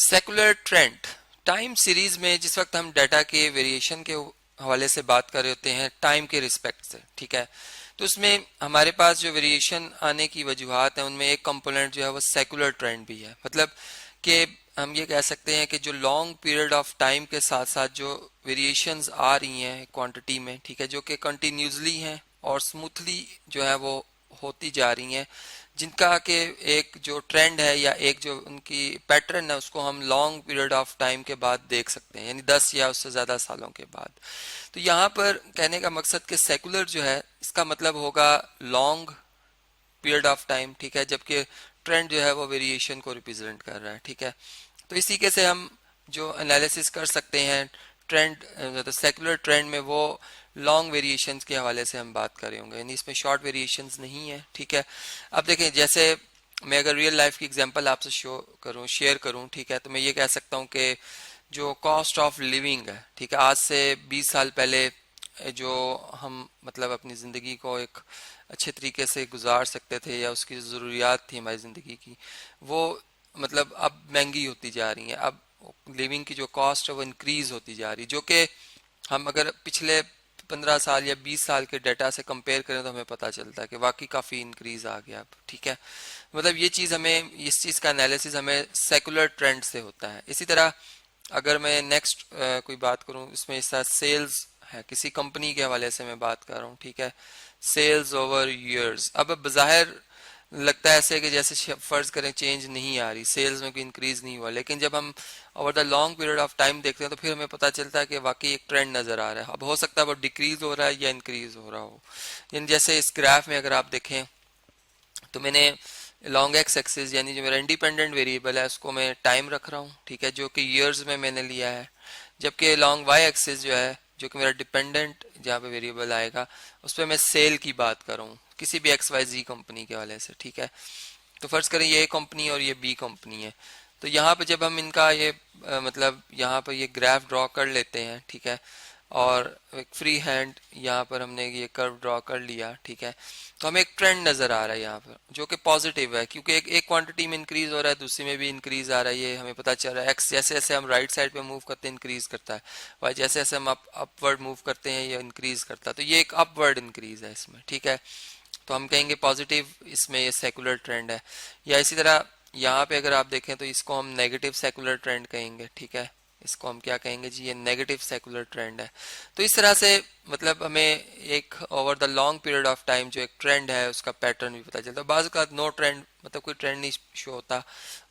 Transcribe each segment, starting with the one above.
Secular trend time series में जिस वक्त हम डाटा के वेरिएशन के हवाले से बात कर रहे होते हैं टाइम के रिस्पेक्ट से, ठीक है। तो उसमें हमारे पास जो वेरिएशन आने की वजूहात हैं उनमें एक कंपोनेंट जो है वो सेकुलर ट्रेंड भी है। मतलब कि हम ये कह सकते हैं कि जो लॉन्ग पीरियड ऑफ टाइम के साथ साथ जो वेरिएशंस आ रही हैं क्वांटिटी में, ठीक है, जो कि कंटिन्यूसली हैं और स्मूथली जो है वो होती जा रही हैं, जिनका कि एक जो ट्रेंड है या एक जो उनकी पैटर्न है उसको हम लॉन्ग पीरियड ऑफ टाइम के बाद देख सकते हैं, यानी 10 या उससे ज़्यादा सालों के बाद। तो यहाँ पर कहने का मकसद कि सेकुलर जो है इसका मतलब होगा लॉन्ग पीरियड ऑफ टाइम, ठीक है, जबकि ट्रेंड जो है वो वेरिएशन को रिप्रेजेंट कर रहा है, ठीक है। तो इसी के से हम जो एनालिसिस कर सकते हैं ट्रेंड, तो सेकुलर ट्रेंड में वो लॉन्ग वेरिएशंस के हवाले से हम बात कर रहे होंगे, यानी इसमें शॉर्ट वेरिएशंस नहीं है, ठीक है। अब देखें, जैसे मैं अगर रियल लाइफ की एग्जांपल आपसे शेयर करूं, ठीक है, तो मैं ये कह सकता हूं कि जो कॉस्ट ऑफ लिविंग है, ठीक है, आज से 20 साल पहले जो हम मतलब अपनी ज़िंदगी को एक अच्छे तरीके से गुजार सकते थे या उसकी ज़रूरियात थी हमारी ज़िंदगी की, वो मतलब अब महंगी होती जा रही है। अब लिविंग की जो कॉस्ट है वो इंक्रीज होती जा रही है, जो कि हम अगर पिछले 15 साल या 20 साल के डाटा से कंपेयर करें तो हमें पता चलता है कि वाकई काफ़ी इंक्रीज आ गया अब, ठीक है। मतलब ये चीज़ हमें, इस चीज़ का एनालिसिस हमें सेकुलर ट्रेंड से होता है। इसी तरह अगर मैं नेक्स्ट कोई बात करूं, इसमें इस तरह सेल्स है, किसी कंपनी के हवाले से मैं बात कर रहा हूँ, ठीक है, सेल्स ओवर ईयर्स। अब बज़ाहिर लगता है ऐसे कि जैसे फर्ज करें चेंज नहीं आ रही, सेल्स में कोई इंक्रीज नहीं हुआ, लेकिन जब हम over the long period of time देखते हैं तो फिर हमें पता चलता है कि वाकई एक ट्रेंड नजर आ रहा है। अब हो सकता है वो डिक्रीज हो रहा है या इंक्रीज हो रहा हो। यानी जैसे इस ग्राफ में अगर आप देखें तो मैंने लॉन्ग एक्स एक्सिस यानी जो मेरा इंडिपेंडेंट वेरिएबल है उसको मैं टाइम रख रहा हूँ, ठीक है, जो कि ईयर्स में मैंने लिया है। जबकि लॉन्ग वाई एक्सिस जो है, जो कि मेरा डिपेंडेंट जहाँ पे वेरिएबल आएगा, उस पर मैं सेल की बात कर रहा हूँ किसी भी एक्स वाई जी कंपनी के वाले से, ठीक है। तो फर्ज करें ये कंपनी और ये बी कंपनी है। तो यहाँ पे जब हम इनका ये मतलब यहाँ पर ये ग्राफ ड्रॉ कर लेते हैं, ठीक है, और एक फ्री हैंड यहाँ पर हमने ये कर्व ड्रॉ कर लिया, ठीक है, तो हमें एक ट्रेंड नजर आ रहा है यहाँ पर जो कि पॉजिटिव है, क्योंकि एक क्वांटिटी में इंक्रीज हो रहा है, दूसरी में भी इंक्रीज आ रहा है, ये हमें पता चल रहा है। एक्स जैसे जैसे हम राइट साइड पे मूव करते हैं इंक्रीज करता है, वाई जैसे जैसे हम अपवर्ड मूव करते हैं ये इंक्रीज करता है। तो ये एक अपवर्ड इंक्रीज है इसमें, ठीक है। तो हम कहेंगे पॉजिटिव इसमें ये सेकुलर ट्रेंड है। या इसी तरह यहाँ पे अगर आप देखें तो इसको हम नेगेटिव सेकुलर ट्रेंड कहेंगे, ठीक है, इसको हम क्या कहेंगे जी, ये नेगेटिव सेकुलर ट्रेंड है। तो इस तरह से मतलब हमें एक over the long period of time जो एक ट्रेंड है उसका पैटर्न भी पता चलता है। बाज़ का नो ट्रेंड, मतलब कोई ट्रेंड नहीं शो होता,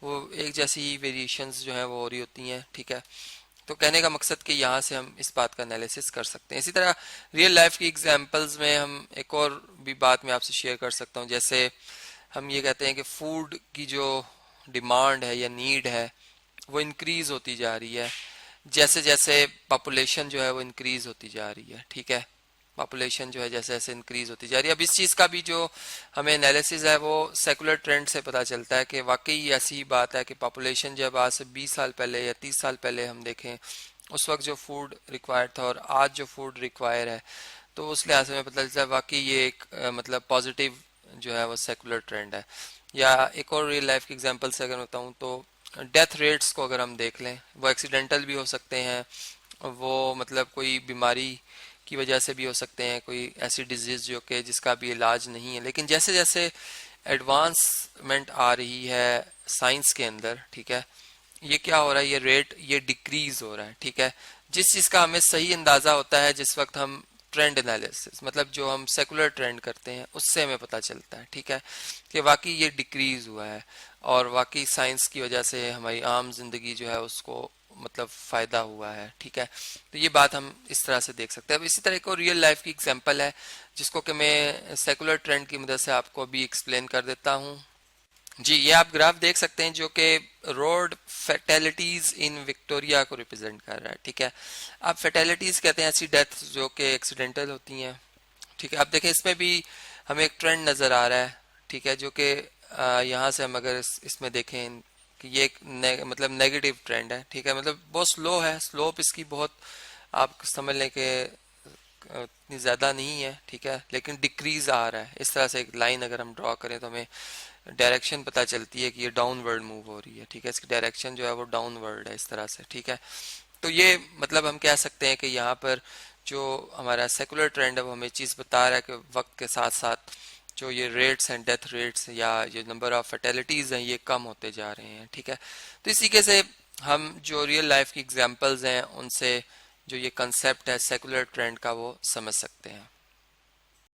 वो एक जैसी ही वेरिएशंस जो है वो हो रही होती हैं, ठीक है। तो कहने का मकसद कि यहाँ से हम इस बात का एनालिसिस कर सकते हैं। इसी तरह रियल लाइफ की एग्जांपल्स में हम एक और भी बात मैं आपसे शेयर कर सकता हूँ। जैसे हम ये कहते हैं कि फूड की जो डिमांड है या नीड है वो इंक्रीज होती जा रही है जैसे जैसे पॉपुलेशन जो है वो इंक्रीज होती जा रही है, ठीक है। पॉपुलेशन जो है जैसे जैसे इंक्रीज होती जा रही है। अब इस चीज़ का भी जो हमें एनालिसिस है वो सेकुलर ट्रेंड से पता चलता है कि वाकई ऐसी ही बात है कि पॉपुलेशन जब आज से 20 साल पहले या 30 साल पहले हम देखें उस वक्त जो फूड रिक्वायर्ड था और आज जो फूड रिक्वायर है, तो उस लिहाज से हमें पता चलता है वाकई ये एक मतलब पॉजिटिव जो है वो सेकुलर ट्रेंड है। या एक और रियल लाइफ की एग्जांपल से अगर बताऊं तो डेथ रेट्स को अगर हम देख लें, वो एक्सीडेंटल भी हो सकते हैं, वो मतलब कोई बीमारी की वजह से भी हो सकते हैं, कोई ऐसी डिजीज जो कि जिसका भी इलाज नहीं है, लेकिन जैसे जैसे एडवांसमेंट आ रही है साइंस के अंदर, ठीक है, ये क्या हो रहा है, ये रेट ये डिक्रीज हो रहा है, ठीक है। जिस चीज का हमें सही अंदाजा होता है जिस वक्त हम ट्रेंड एनालिसिस मतलब जो हम सेकुलर ट्रेंड करते हैं उससे हमें पता चलता है, ठीक है, कि वाकई ये डिक्रीज हुआ है और वाकई साइंस की वजह से हमारी आम जिंदगी जो है उसको मतलब फायदा हुआ है, ठीक है। तो ये बात हम इस तरह से देख सकते हैं। अब इसी तरह को रियल लाइफ की एग्जांपल है जिसको कि मैं सेकुलर ट्रेंड की मदद से आपको अभी एक्सप्लेन कर देता हूँ। जी, ये आप ग्राफ देख सकते हैं जो कि रोड फैटेलिटीज इन विक्टोरिया को रिप्रेजेंट कर रहा है, ठीक है। आप फैटेलिटीज कहते हैं ऐसी डेथ जो कि एक्सीडेंटल होती हैं, ठीक है। आप देखें इसमें भी हमें एक ट्रेंड नज़र आ रहा है, ठीक है, जो कि यहाँ से हम अगर इसमें देखें कि ये एक मतलब नेगेटिव ट्रेंड है, ठीक है, मतलब बहुत स्लो है, स्लोप इसकी बहुत आप समझ लें कि इतनी ज़्यादा नहीं है, ठीक है, लेकिन डिक्रीज आ रहा है। इस तरह से एक लाइन अगर हम ड्रॉ करें तो हमें डायरेक्शन पता चलती है कि ये डाउनवर्ड मूव हो रही है, ठीक है, इसकी डायरेक्शन जो है वो डाउनवर्ड है इस तरह से, ठीक है। तो ये मतलब हम कह सकते हैं कि यहाँ पर जो हमारा सेकुलर ट्रेंड है वो हमें चीज़ बता रहा है कि वक्त के साथ साथ जो ये रेट्स हैं, डेथ रेट्स या ये नंबर ऑफ फर्टेलिटीज़ हैं, ये कम होते जा रहे हैं, ठीक है। तो इसी के से हम जो रियल लाइफ की एग्जांपल्स हैं उनसे जो ये कंसेप्ट है सेकुलर ट्रेंड का वो समझ सकते हैं।